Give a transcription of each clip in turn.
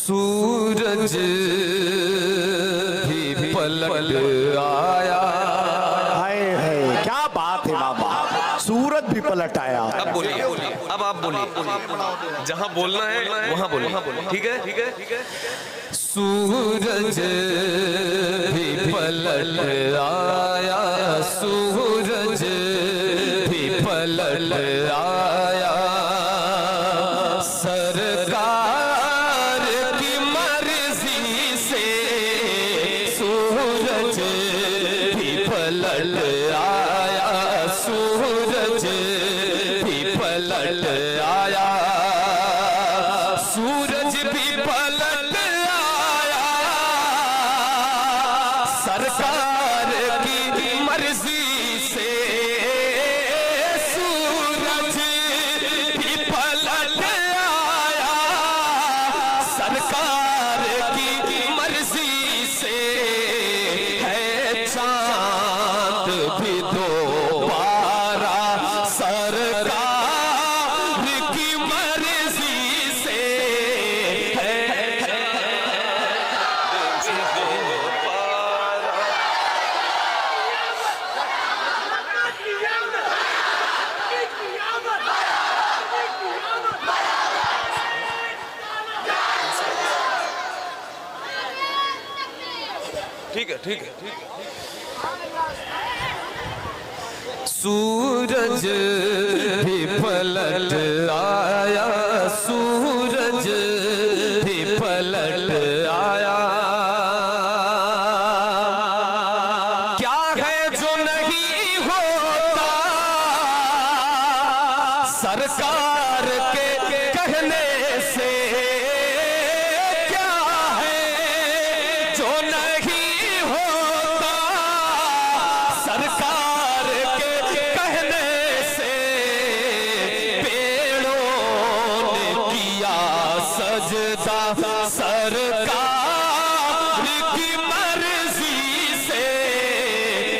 सूरज भी पलट आया। हाय हाय, क्या बात है बाबा, सूरज भी पलट आया। अब बोलिए, अब आप बोलिए, जहां बोलना है वहां बोलिए, ठीक है? सूरज भी पलट आया, सूरज भी पलट आया, सरकार की मर्जी से सूरज भी पलट आया, सूरज भी पलट आया, सूरज भी पलट आया, सरकार की मर्जी से सूरज भी पलट आया, सरकार की मर्जी से है चांद भी दोबारा, सरकार की मर्जी से है ठीक है, ठीक है। सूरज भी पलट आया, सूरज भी पलट आया, क्या है जो नहीं होता सरकार के कहने से, क्या है जो नहीं होता सरकार के कहने से, पेड़ों ने किया सजदा सरकार की मर्जी से,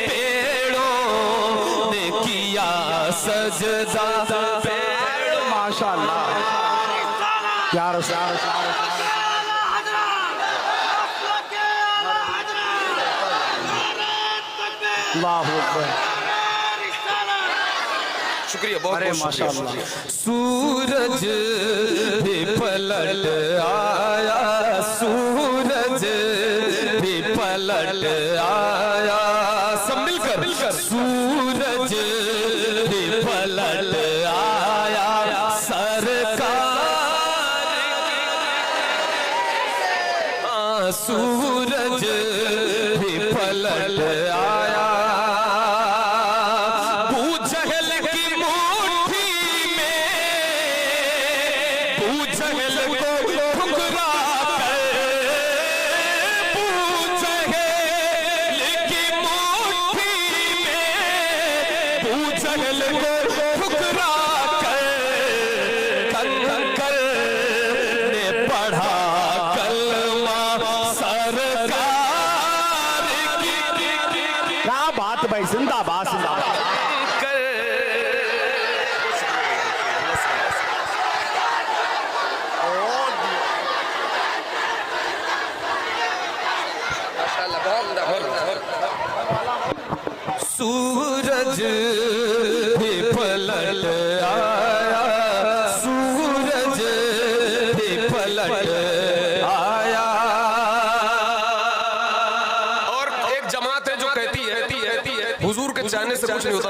पेड़ों ने किया सजदा, माशाअल्लाह, प्यार शुक्रिया, बहुत बहुत माशाअल्लाह। सूरज भी पलट आया, सूरज भी पलट आया, सब मिलकर सूरज भी पलट आया, सरकार सूरज भी पलट आया, बूझल की मुट्ठी में बूझल को ठुकरा कर, बूझल की मुट्ठी में बूझल को ठुकरा कर, कंकर ने पढ़ा कलमा सरकार की, क्या बात भाई, जिंदाबाद जिंदाबाद। सूरज भी पलट आया, सूरज भी पलट आया। और एक जमात है जो कहती है हुजूर के चाहने से कुछ नहीं होता,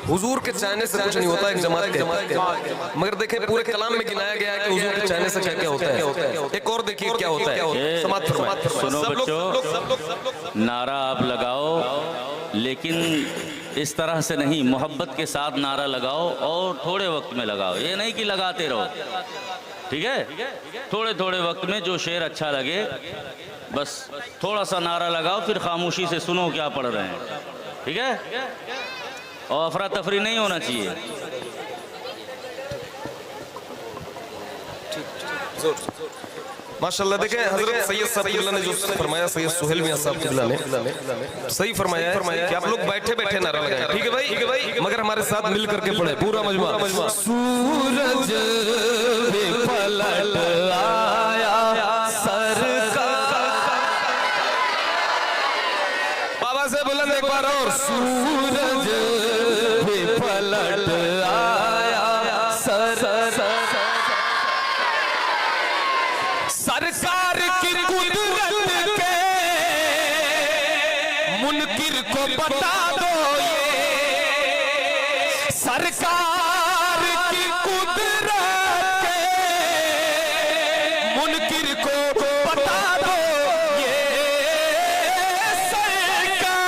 हुजूर के चाहने से कुछ नहीं होता, एक जमात कहती है। मगर देखिए पूरे कलाम में गिनाया गया है कि हुजूर के चाहने से क्या क्या होता है। एक और देखिए क्या होता है, समाप्त फरमाएं। सुनो बच्चों, नारा आप लगाओ, लेकिन इस तरह से नहीं, मोहब्बत के साथ नारा लगाओ और थोड़े वक्त में लगाओ, ये नहीं कि लगाते रहो, ठीक है? थोड़े थोड़े वक्त में जो शेर अच्छा लगे बस थोड़ा सा नारा लगाओ, फिर खामोशी से सुनो क्या पढ़ रहे हैं, ठीक है? और अफरा तफरी नहीं होना चाहिए। माशाल्लाह देखें हजरत सैयद साहब किबला ने जो फरमाया, सैयद सुहेल मियां साहब किबला ने सही फरमाया है कि आप लोग बैठे बैठे नारा लगाएं, ठीक है भाई, मगर हमारे साथ मिल करके पढ़े पूरा मजमा। सूरज भी पलट आया, और सूरज भी पलट आया सरकार की कुदरत के मुनकिर को बता दो ये सरकार की कुदरत के मुनकिर को बता दो ये सरकार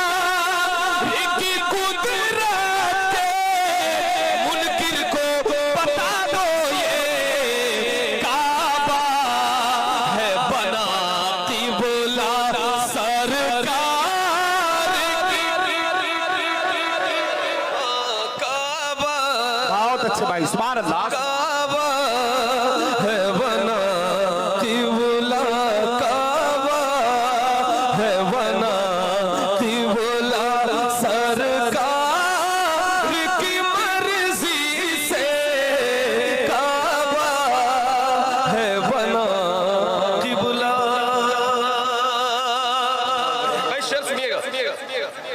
की कुदरत के मुनकिर को बता दो ये काबा है बना किबला सरकार काबा बहुत अच्छे भाई, सुभान अल्लाह। काबा है बना किबला काबा है बना किबला सरकार की मर्जी से काबा है बना किबला। भाई शेर सुनिएगा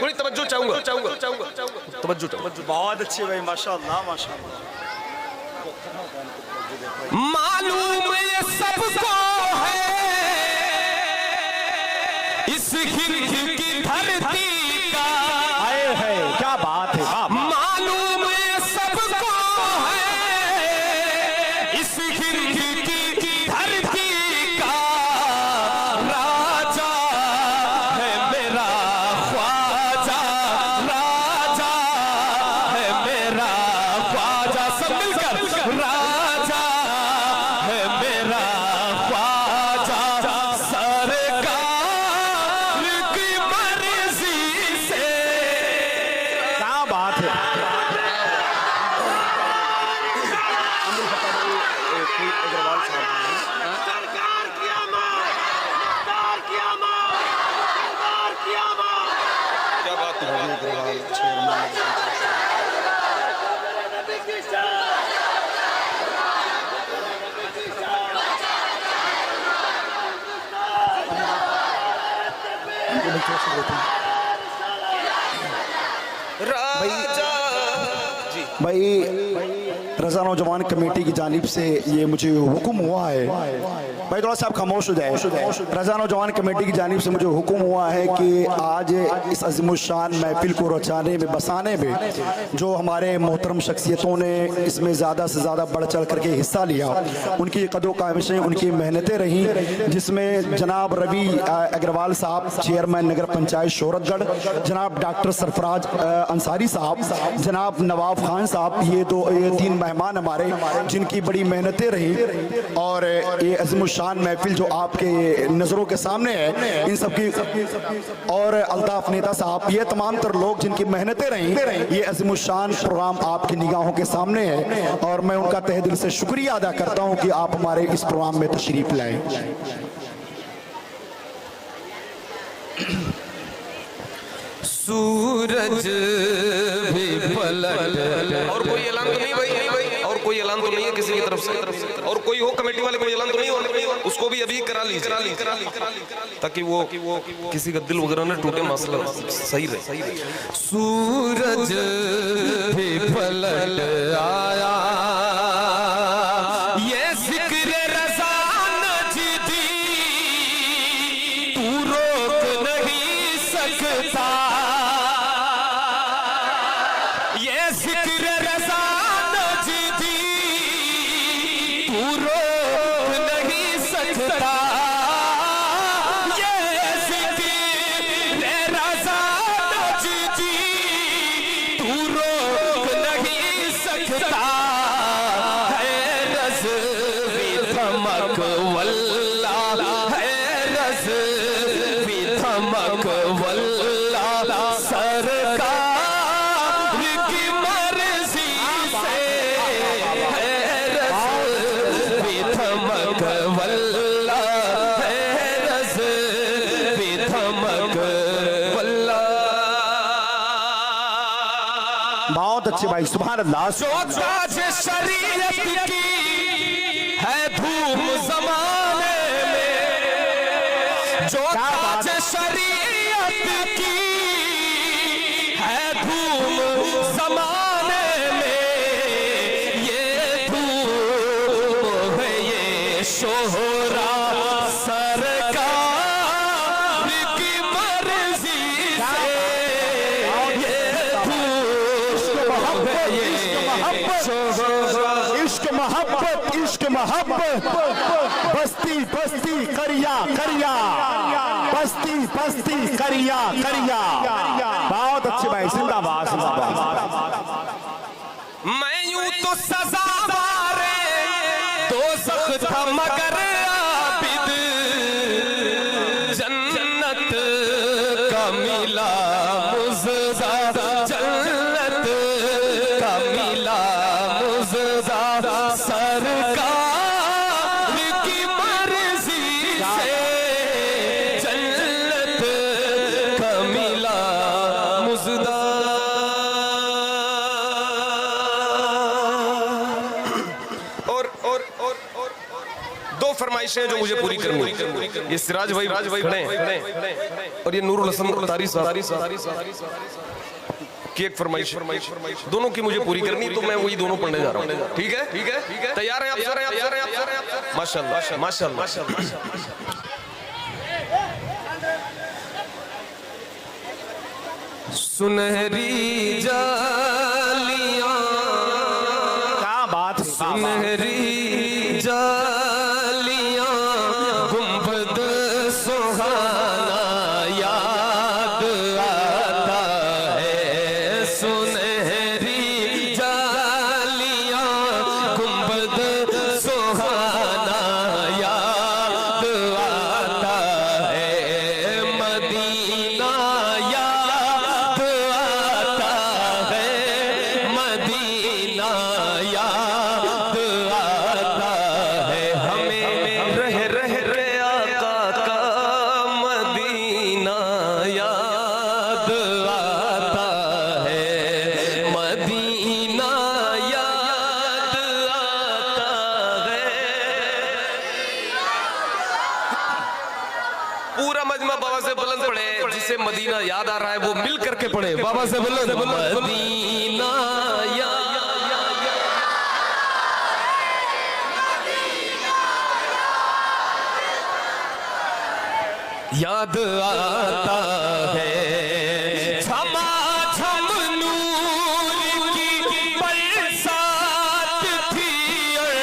थोड़ी तवज्जो चाहूंगा तवज्जो बहुत अच्छे भाई, माशाअल्लाह माशाअल्लाह। मालूम ये सबको है इस हिंद की धरती का आए है क्या बात है, वाह वाह। मालूम ये सबको है इस हिंद की धरती का राजा है मेरा ख्वाजा राजा है मेरा ख्वाजा सब मिलकर राजा है मेरा ख्वाजा सरकार की मर्जी से क्या बात है। सरकार की अमान, सरकार की अमान, सरकार की अमान। क्या बात है नबी की शान। राजा जी भाई रजा नौजवान कमेटी की जानिब से ये मुझे हुक्म हुआ है, भाई थोड़ा सा आप खामोश हो जाए। रजा नौजवान कमेटी की जानिब से मुझे हुक्म हुआ है कि आज इस अज़ीमुश्शान महफिल को रचाने में बसाने में जो हमारे मोहतरम शख्सियतों ने इसमें ज़्यादा से ज़्यादा बढ़ चढ़ करके हिस्सा लिया, उनकी कदों काविशें उनकी मेहनतें रहीं, जिसमें जनाब रवि अग्रवाल साहब चेयरमैन नगर पंचायत शोहरतगढ़, जनाब डॉक्टर सरफराज अंसारी साहब, जनाब नवाब खान साहब, ये तीन मेहमान हमारे जिनकी बड़ी मेहनतें रही और ये अज़ीमुश्शान महफिल जो आपके नज़रों के सामने है इन सब की, और अल्ताफ नेता साहब, ये तमाम तर लोग जिनकी मेहनतें रहीं, ये अज़ीमुश्शान प्रोग्राम आपकी निगाहों के सामने है और मैं उनका तहे दिल से शुक्रिया अदा करता हूँ कि आप हमारे इस प्रोग्राम में तशरीफ लाए। सूरज भी पलट और कोई ऐलान तो नहीं भाई और कोई ऐलान तो नहीं है किसी की तरफ से और कोई हो कमेटी वाले कोई ऐलान तो नहीं हो उसको भी अभी करा लीजिए ताकि वो किसी का दिल वगैरह न टूटे मसला सही रहे। सूरज भी पलट आया ये जिक्र रज़ा नजदी तू रोक नहीं सकता ये जिक्र रज़ा नजदी तू रोक नहीं सकता ये जिक्र रज़ा नजदी तू रोक नहीं सकता है रज़्वी धमक वल्ला है रज़्वी धमक वल्ला सरकार की मर्जी से है रज़्वी धमक वल्ला है रज़्वी धमक वल्ला। बहुत अच्छे भाई, सुभान अल्लाह। जो ताज शरीयत की है धूम जमाने में जो ताज शरीयत की शोहरा सरकार की मर्जी से ये इश्क मोहब्बत इश्क मोहब्बत बस्ती बस्ती करिया करिया बस्ती बस्ती करिया करिया। बहुत अच्छे भाई, जिंदाबाद जिंदाबाद। मैं यूं तो सजावारे तो सख्त था मगर आबिद जन्नत का मिला मुजदा जन्नत का मिला मुजदा सरकार की मर्जी से जन्नत का मिला मुजदा। दो फरमाइशें जो मुझे पूरी करनी, ये सिराज भाई खड़े हैं और ये नूरुल हसन तारी साहब की एक फरमाइश, दोनों की मुझे पूरी करनी, तो मैं वही दोनों पढ़ने जा रहा हूँ। ठीक है तैयार हैं आप? माशाल्लाह माशाल्लाह। सुनहरी जालियां, क्या बात है, सुनहरी जालियां गुंबद सुहाना याद आता है। सुनहरी जालियां गुंबद सुहाना याद आता है। मदीना याद आता है, मदीना याद आता है। हमें रह रह के आका का मदीना याद आता है, मदीना याद आता है। पूरा मजमा बाबा से बुलंद पढ़े, जिसे मदीना याद आ रहा है वो मिल करके पढ़े बाबा से बुलंद। मदीना याद आता है। झमाझम नूर की बरसात थी और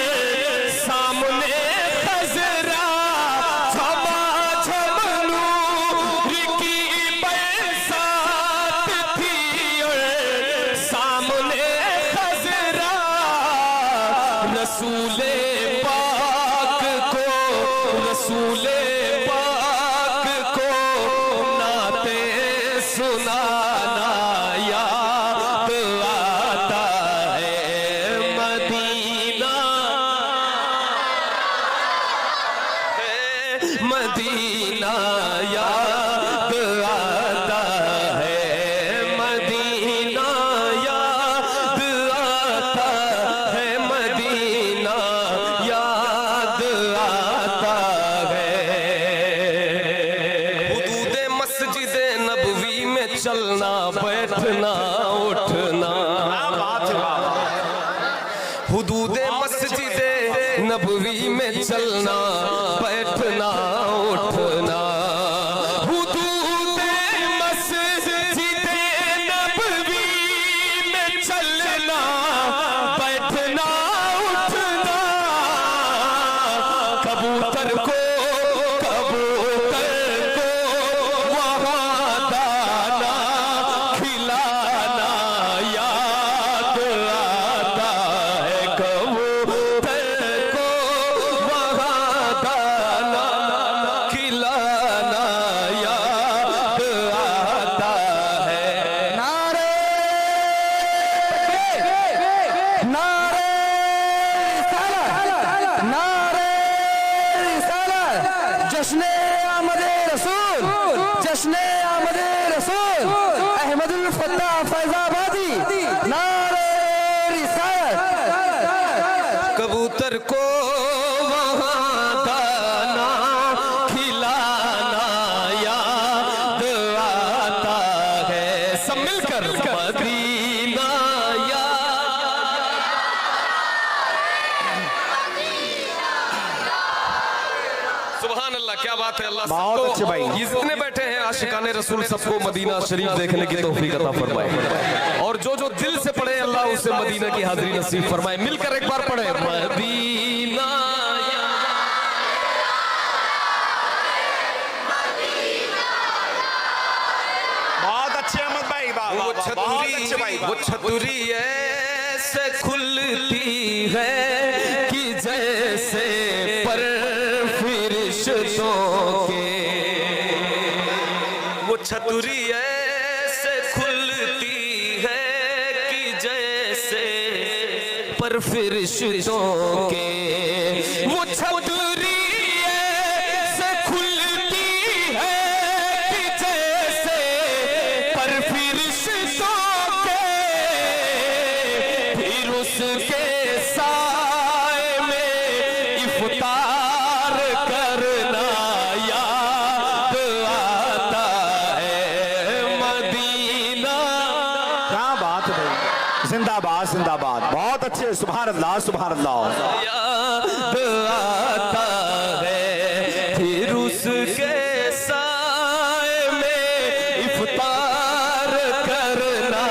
सामने खजरा। झमाझम नूर की बरसात थी और सामने खजरा। रसूले पाक को रसूले सुनाना याद आता है। मदीना मदीना याद आता है, मदीना याद आता है, मदीना याद आता है। हुदूदे मस्जिदे नबवी में चलना बैठना उठना। हुदूदे मस्जिदे नबवी में चलना बैठना उठना। हुदूदे मस्जिदे नबवी में चलना बैठना उठना। कबूतर को वहाँ दाना खिलाना याद आता है। कबूतर को वहाँ दाना खिलाना याद आता है। नारे नारे नारे जश्ने आमदे रसूल, जश्ने आमदे रसूल अहमदुल फत्ताह फैजाबादी। नारे रिसालत। कबूतर को वहाँ दाना खिलाना याद आता है। सब मिलकर मदीना याद। सुभान अल्लाह, क्या बात है। अल्लाह बहुत सबको, अच्छे भाई। ये जितने बैठे हैं आशिकाने रसूल, सबको मदीना शरीफ देखने की तौफीक अता फरमाए, और जो जो दिल से पढ़े अल्लाह उसे मदीना की हाजिरी नसीब फरमाए। मिलकर एक बार पढ़े मदीना। बहुत अच्छे अहमद भाई, वो छतरी, वो छतरी ऐसे खुलती है कि जैसे पर फरिश्तों के, वो छतरी ऐसे खुलती है कि जैसे पर फरिश्तों के, वो छतरी ऐसे खुलती है कि जैसे पर फरिश्तों के, फिर उसके साए में इफ्तार करना याद आता है मदीना। क्या बात है भाई, जिंदाबाद जिंदाबाद, बहुत अच्छे, सुभान अल्लाह सुभान अल्लाह। याद आता है फिर उसके साए में इफ्तार करना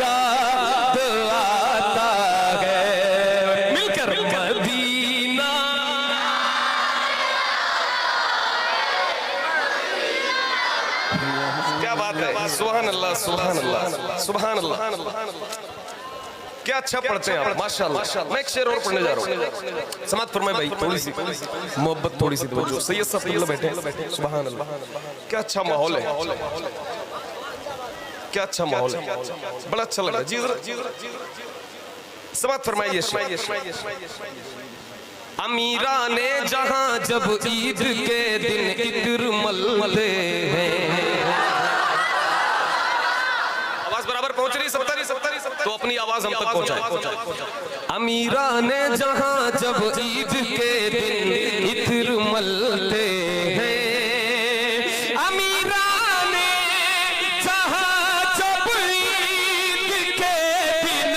याद आता है। मिलकर मदीना। क्या बात है, सुभान अल्लाह सुभान अल्लाह सुभान अल्लाह। क्या अच्छा पढ़ते हैं आप, माशाल्लाह। मैं एक शेर और पढ़ने जा रहा हूँ, समात फरमाए भाई, थोड़ी सी मोहब्बत, थोड़ी सी तवज्जो। सैयद साहब बैठे हैं, सुभान अल्लाह। क्या अच्छा माहौल है, क्या अच्छा माहौल है, बड़ा अच्छा लग रहा है। जी समात फरमाइए। अमीरा ने जहां जब ईद के दिन इत्र मलते हैं, आवाज बराबर पहुंच रही, 70 तो अपनी आवाज हम तक पहुंचाए। अमीरा ने जहां जब ईद के दिन इत्र मलते हैं, अमीरा ने जहां जब ईद के दिन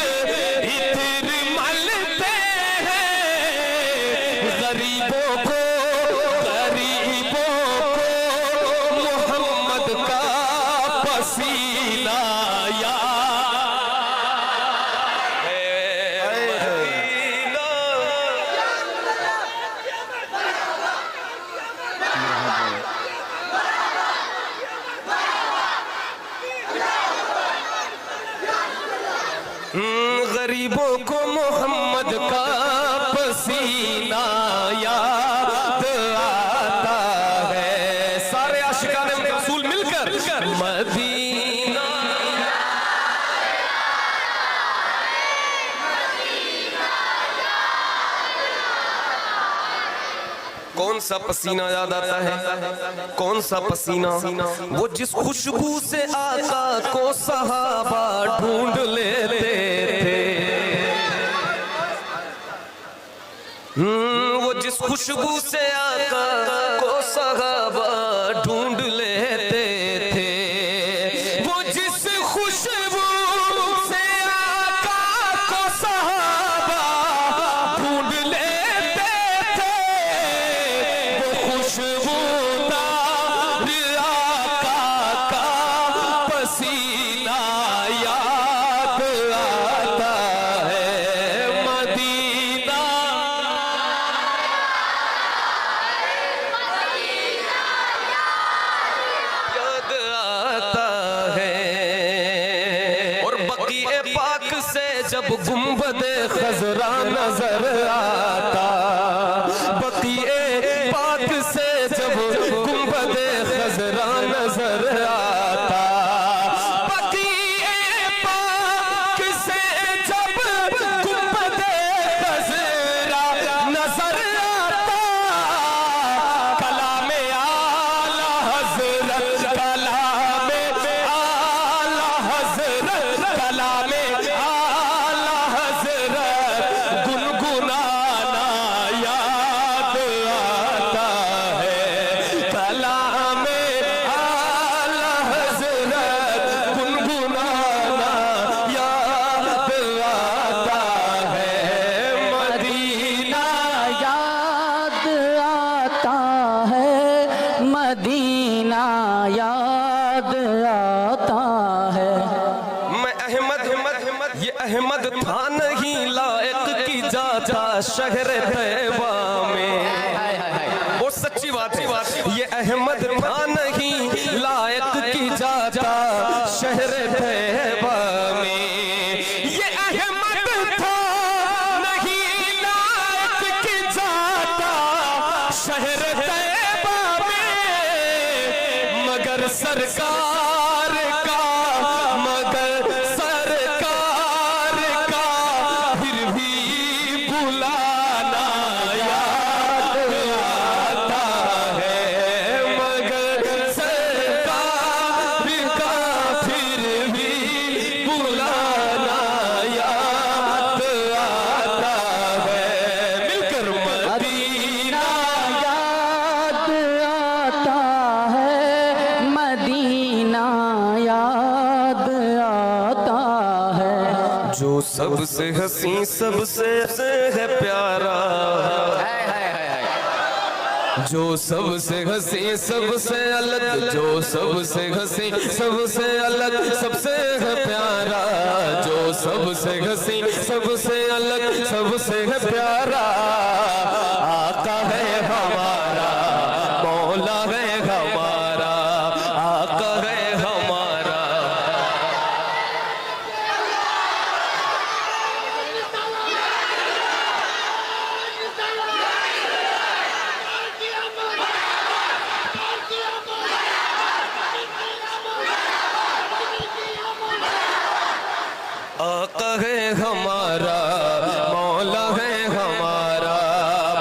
इत्र मलते हैं, गरीबों को मोहम्मद का पसीना गरीबों को मोहम्मद का पसीना याद आता है। सारे आशिकाने रसूल मिलकर मदीना। कौन सा पसीना याद आता है, कौन सा पसीना, वो जिस खुशबू से आका को सहाबा ढूंढ लेते थे, वो जिस खुशबू से आका को सहाबा ढूंढ लेते थे, वो जिस खुशबू से आका को सहाबा ढूंढ लेते थे, वो खुशबूदार आका का पसीना याद आता है मदीना। याद आता है। और बकीए पाक से जब गुंबदे खजरा नजर आता, बकीए पाक से जब गुंबदे खजरा नजर आता, बकीए पाक से जब गुंबदे खजरा नजर आता, कलामे आला हजरत, कलामे आला हजरत, कलामे आला हजरत गुनगुनाना याद आता है मदीना याद आता है। मैं अहमद ये अहमद था नहीं लायक की जाता शहर तैयबा में। वो सच्ची बात है, ये अहमद था नहीं लायक की जाता शहर तैयबा में। ये अहमद था नहीं लायक की जाता शहर तैयबा में, मगर सरकार का फिर भी बुलाना याद आता है, मगर सरकार का फिर भी बुलाना याद आता है। मिलकर मदीना याद आता है, मदीना याद आता है। जो सबसे हसी सबसे है प्यारा, जो सबसे हसी सबसे अलग, जो सबसे हसी सबसे अलग सबसे है प्यारा, जो सबसे हसी सबसे अलग सबसे है प्यारा। आका है हमारा, मौला है हमारा, आका है हमारा। आका है हमारा, मौला है हमारा।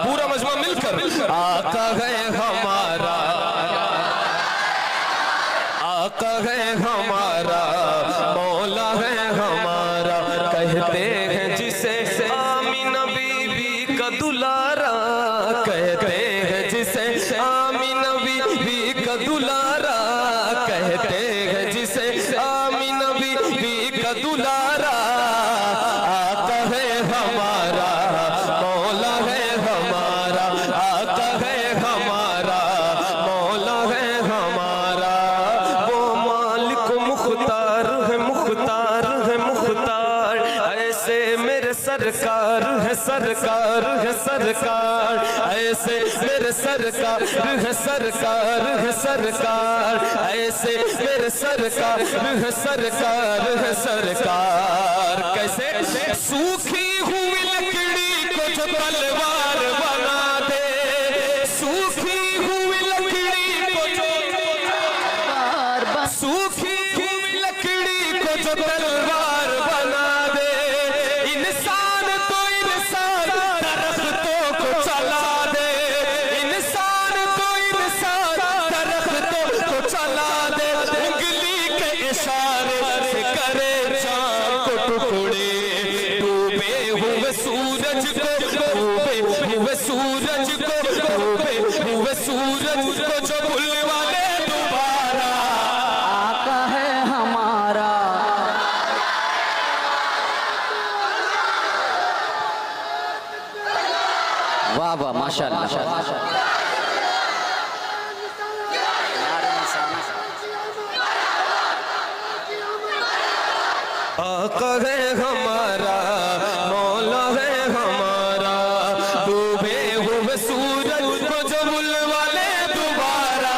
पूरा मजमा मिलकर आका है हमारा, आका है हमारा, मौला है हमारा। कहते हैं जिसे आमीना बीबी का दुलारा, कहते हैं जिसे आमीना बीबी का दुलारा, कहते हैं जिसे आमीना बीबी का दुलारा। आका है हमारा, मौला है हमारा, आका है हमारा, मौला है हमारा। वो मालिक मुख्तार है, मुख्तार है, मुख्तार। ऐसे मेरे सरकार है, सरकार है, सरकार। ऐसे मेरे सरकार है, सरकार है, सरकार। ऐसे मेरे सरकार है, सरकार है, सरकार। कैसे सूखी हुई लकड़ी को जो तलवार बना दे, सूखी हुई लकड़ी को जो सूखी हुई लकड़ी को जो तलवार बना दे। इंसान तो इंसान दरख्तों को चला दे, इंसान तो इंसान दरख्तों को चला दे। उंगली के इशारे से करे चांद को टुकड़े, डूबे हुए सूरज को, डूबे हुए सूरज को, डूबे हुए सूरज को जो बुलवा ले दोबारा। आका है हमारा। वाह वाह माशाअल्लाह। आका है हमारा, मौला है हमारा। डूबे हुए सूरज को जो बुलवा ले दोबारा।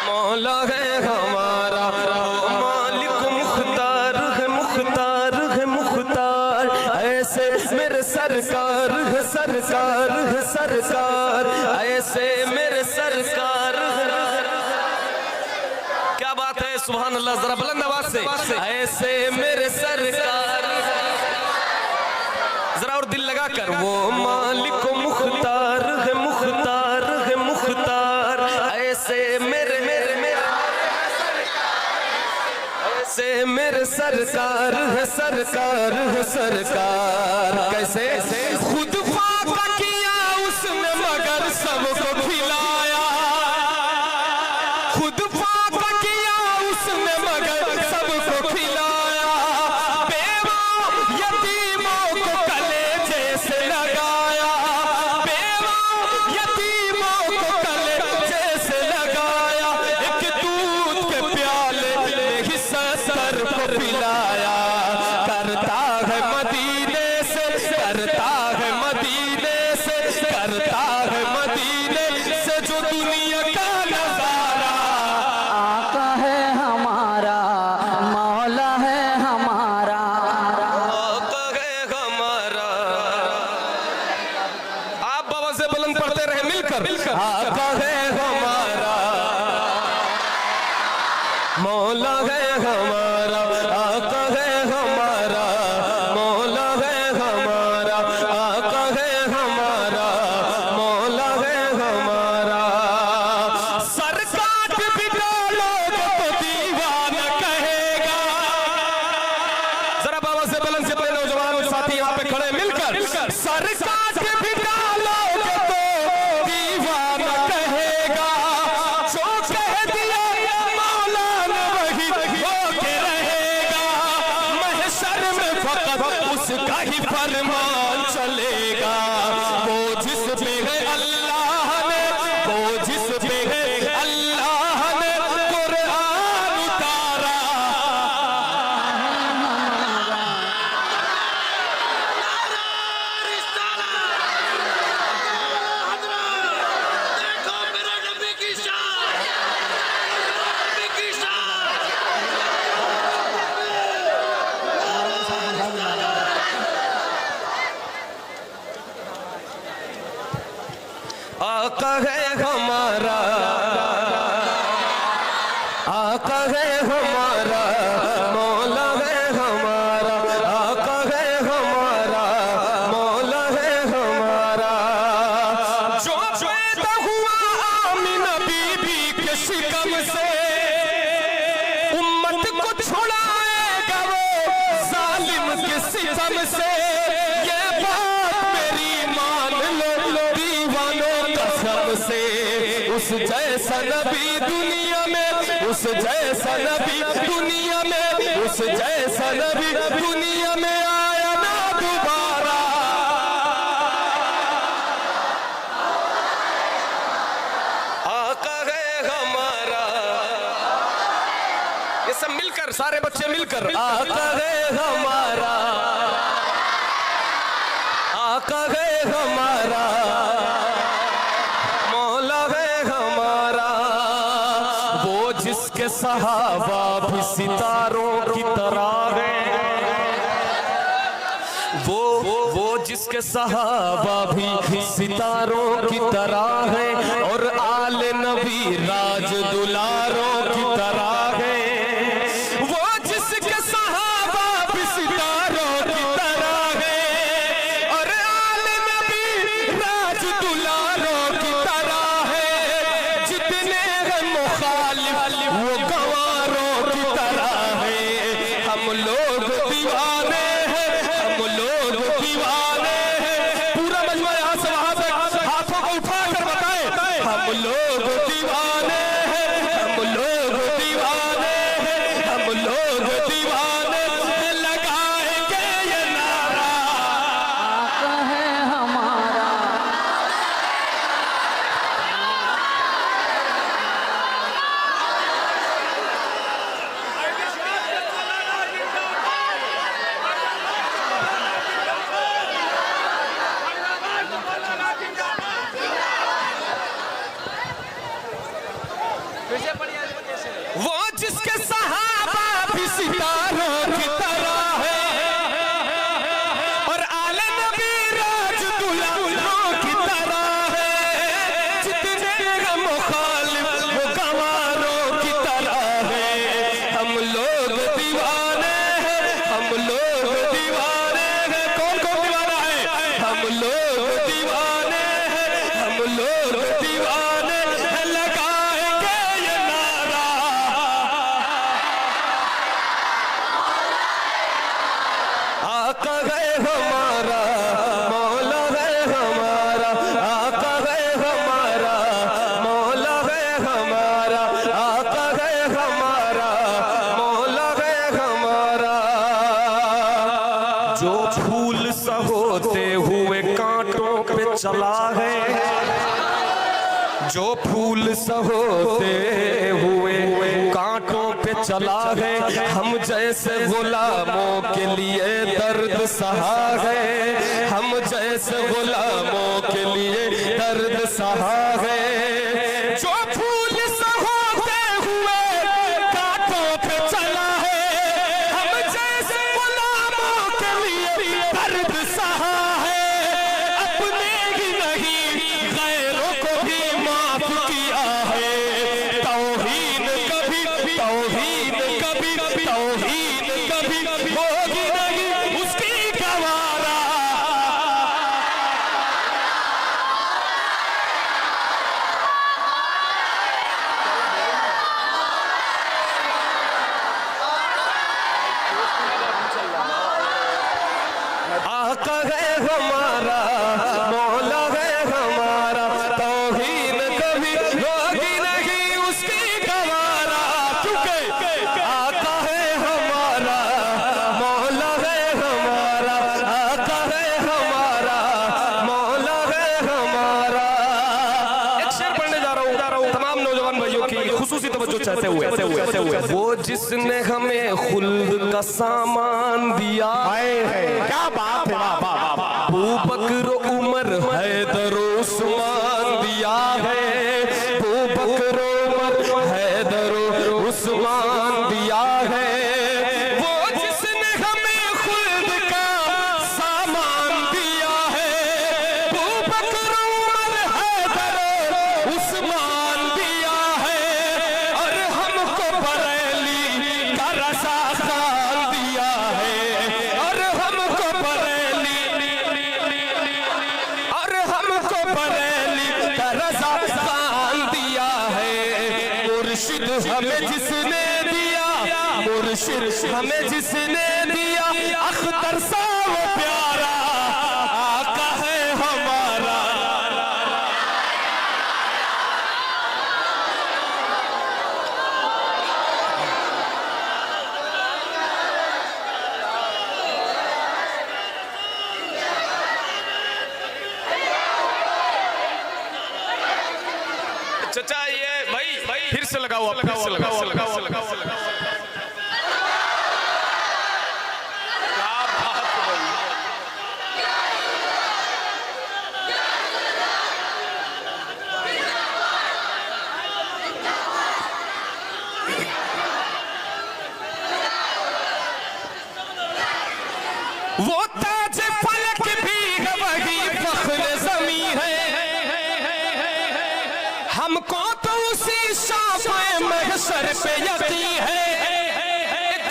मौला है हमारा, मालिक मुख्तार है, मुख्तार है, मुख्तार। ऐसे मेरे सरकार है, सरकार है, सरकार। ऐसे मेरे सरकार है। क्या बात है, सुभान अल्लाह। जरा बुलंद आवाज से ऐसे मेरे सरकार, जरा और दिल लगा कर। वो मालिक मुख्तार है, मुख्तार है, मुख्तार। ऐसे मेरे मेरे मेरे ऐसे मेरे सरकार है, सरकार है, सरकार। कैसे खुद फाका किया उसने मगर सबको खिलाया, खुद फाका किया उसने मगर सबको खिलाया। बेवा यतीमों को कलेजे से लगाया, बेवा आवाज बुलंद पढ़ते रहे मिलकर। आका है हमारा, मौला है हमारा, आका है हमारा, मौला है हमारा, आका है हमारा, मौला है हमारा। सर काट भी डालोगे तो दीवाना कहेगा। जरा बाबा से बुलंद से अपने नौजवान साथी यहाँ पे खड़े मिलकर। सर काट भी डालोगे तो दीवाना कहेगा। जो कह दिया मौला ने वही होके रहेगा। महशर में फकत उसका ही फरमान चलेगा। वो जिस पे है अल्लाह ने, वो जिस पे है अल्लाह ने कुरान उतारा। देखो मेरे नबी की शान, नबी की शान। आका है हमारा, आका है हमारा, मौला है हमारा, आका है हमारा, मौला है हमारा। जो पैदा हुआ आमिना बीबी के शिकम से, उम्मत को छुड़ाएगा वो जालिम के सितम से। ये बात मेरी मान लो दीवानों कसम से। उस जैसा नबी दुनिया में, उस जैसा नबी दुनिया में, उस जैसा नबी दुनिया में आया ना दोबारा। आका है हमारा, ये सब मिलकर, सारे बच्चे मिलकर। आका है हमारा, आका है हमारा, मौला है हमारा। वो जिसके सहाबा भी सितारों की तरह है। वो जिसके सहाबा भी सितारों की तरह है। और आले नबी राज दुलारों की तरह है। वो जिसके सहाबा भी सितारों की तरह है। और आले नबी राज दुलारों की तरह है। जितने हैं मुखालिफ वो गवारों की तरह है। हम लोग दीवाने हैं, हम लोग दीवाने हैं। पूरा मजमा यहाँ से वहां तक हाथों को उठा कर बताए। हम लोग दीवाने हैं, हम लोग दीवाने हैं, हम लोग दीवाने हैं। लगाएंगे ये नारा। आका है हमारा, वो जिसके सहाबा भी सितारों की तरह है। और आले नबी राज दुलारों की तरह है। जितने हैं मुखालिफ वो गवारों की तरह है। हम लोग दीवाने हैं, हम लोग दीवाने हैं। कौन कौन दीवाना है? हम लोग दीवाने हैं, हम लोग दीवाने हैं। लगाएंगे ये नारा। आका है हमारा, मौला है हमारा, आका है हमारा, मौला है हमारा, आका है हमारा, मौला है हमारा। जो फूल सा होते हुए कांटों पे चला है। जो फूल सा होते हुए कांटों पे चला है। हम जैसे गुलामों के लिए दर्द सहा है। हम जैसे गुलामों के लिए दर्द सहा है। जो फूल सा होते हुए कांटों पे चला है। हम जैसे गुलामों के लिए दर्द सहा है। अपने ही नहीं होगी नहीं उसकी गवारा। आका है हमारा, मौला है हमारा, तौहीन कभी होगी नहीं उसकी गवारा। क्योंकि आका है हमारा, मौला है हमारा, आका है हमारा, मौला है हमारा। एक शेर पढ़ने जा रहा हूँ तमाम नौजवान भाइयों की खुसूसी तवज्जो चाहते हुए। वो जिसने हमें खुल्द का सामान दिया है, क्या बात है, वाह वाह वाह वाह। अबू बकर उमर हैदर उस्मान दिया है, अबू बकर उमर हैदर उस्मान दिया है। वो जिसने हमें खुल्द का सामान दिया है, अबू बकर उमर हैदर उस्मान दिया है। और हमको बरेली का रज़ा खान दिया है, और हमको बरेली का रज़ा खान दिया है। मुर्शिद हमें जिसने दिया, मुर्शिद हमें जिसने दिया, अख्तर सा वो प्यारा आका है हमारा। चचा ये भाई फिर से लगाओ, आप फिर से लगाओ। क्या बात है भाई। वो ताज फलक भी है, वही फख्र ज़मी है। हमको तो उसी शाफ़े महशर पे यकीन है,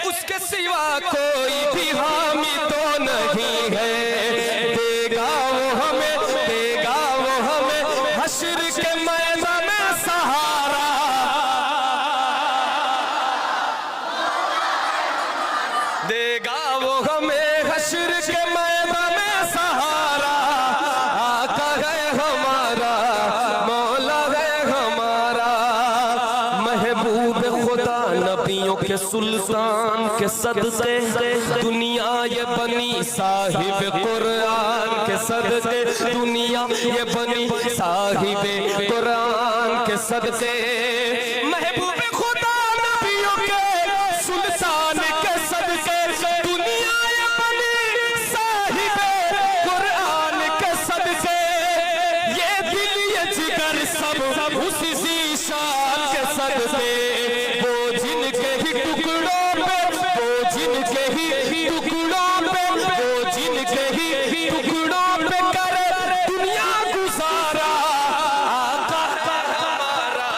उसके सिवा कोई भी हामी तो नहीं है। देगा वो हमें हश्र के मैदान में सहारा। देगा वो हमें हश्र के मैदान में सहारा। आका है हमारा, मौला है हमारा, महबूब खुदा नबियों के सुल्तान के सदक़े दुनिया ये बनी साहिब कुरान के सदक़े, दुनिया ये बनी साहिब कुरान के सदक़े। महबूब खुदा नबियों के सुल्तान के सदक़े दुनिया ये बनी साहिब कुरान के सदक़े। ये दिल ये जिगर सब उसी ज़ीशान के सदक़े। वो जिनके ही टुकड़ों पे, वो जिनके ही टुकड़ों पे, वो जिनके ही टुकड़ों पे करे दुनिया गुजारा। आका हमारा।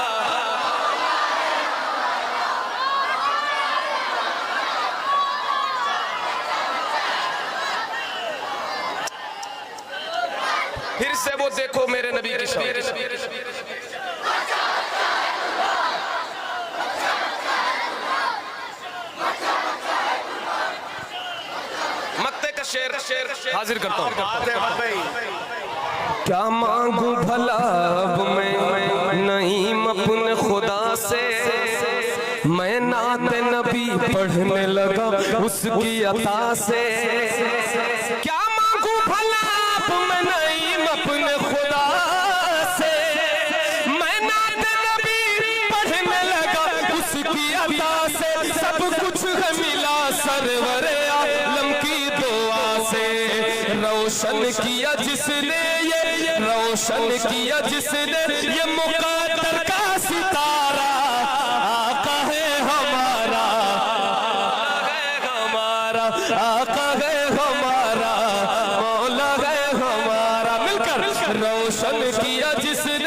फिर से वो देखो मेरे नबी की शान। मक्ते का शेर हाजिर करता हूँ। क्या मांगू भला अब मैं नईम अपने खुदा से, मैं नाते नबी पढ़ने लगा उसकी अता से। क्या मांगू भला अब मैं नईम अपने खुदा से, मैं नाते नबी पढ़ने लगा उसकी अता से। सब कुछ है मिला सरवर आलम की दुआ से। रोशन किया जिसने ये, रोशन किया जिसने ये मुक़द्दर का सितारा। आका है हमारा, आका है हमारा, मौला है हमारा। मिलकर रोशन किया जिसने